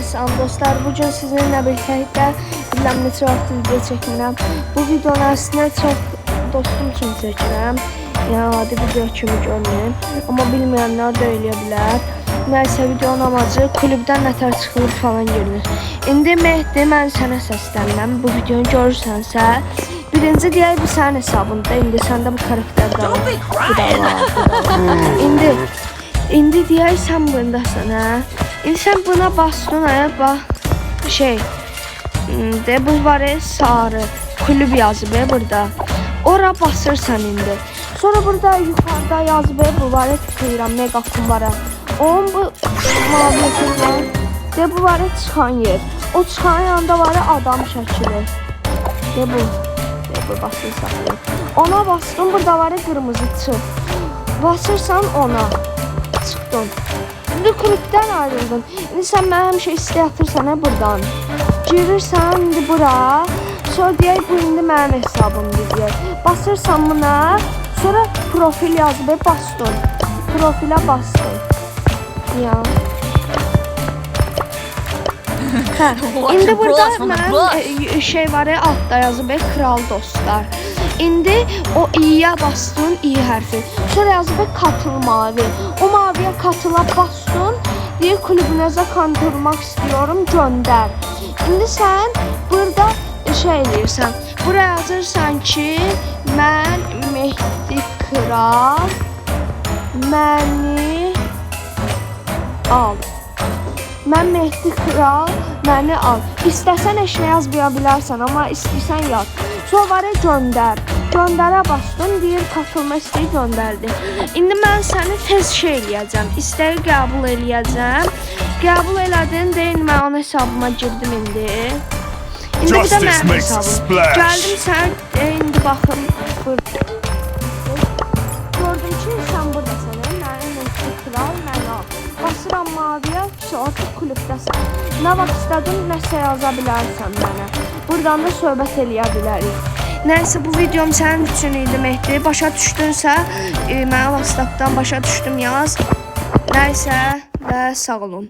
Salam dostlar, bugün sizinle birlikte bilmem neçə vaxt video çəkmirəm. Bu videonun əslində çox dostum üçün çəkirəm. Yəni adi video kimi görünür. Amma bilməyənlər də eləyə bilər. Nəysə, videonun amacı kulübdən nətər çıxılır falan görünür. İndi Mehdi, mən sənə səslənirəm. Bu videonu görürsənsə, birinci deyək bu sənin hesabında. İndi səndə bu karakterdə var. İndi deyək sən bundasan, hə? İndi sən buna bastın, bax, de bu var sarı, kulüp yazıb burada. Ora basırsan indi. Sonra burada yukarıda yazıb bu var tıklayıram, mega kumbara. Onun bu mavi var. De bu var çıxan yer. O çıxan yanında var adam şəkili. De bu basırsan. Ona bastın, burada var qırmızı çıx. Basırsan ona. Çıxdın. İndi kulüpdən ayrıldın. İndi sən mənə həmişə istək atırsan buradan. Girirsən indi bura. Sonra deyək bu indi mənim hesabımdır deyək. Basırsan buna. Sonra profil yazıb bastın. Profilə bastın. Ya. Hə. İndi burada mənim var altda yazıb kral dostlar. İndi o i'yə bastın, i hərfi. Sonra yazıb katıl mavi. O maviyə katıla bastın. Deyir kulübünüzə katılmaq istiyorum, göndər. İndi sən burada eləyirsən. Buraya yazırsan ki, mən Mehdi Kral, məni al. Mən Mehdi Kral, məni al. İstəsən heç nə yazmaya bilərsən, amma istəyirsən yaz. Sonra var göndər. Göndərə bastın, deyir katılma istəyi göndərdi. İndi mən səni tez eləyəcəm. İstəyi qəbul eləyəcəm. Qəbul elədin, deyin mən onun hesabıma girdim indi. İndi bu da mənim hesabım. Gəldim sən, indi baxın. Gördüm ki, sən buradasan. Mənim Mehdi Kral, məni al. Basıram maviyə, artıq kulübdəsən. Nə vaxt istədin, nəsə yaza bilərsən mənə. Buradan da söhbət eləyə bilərik. Nəysə, bu videom sənin üçün idi Mehdi. Başa düşdünsə, mənə WhatsApp'dan başa düşdüm yaz. Nəysə və sağ olun.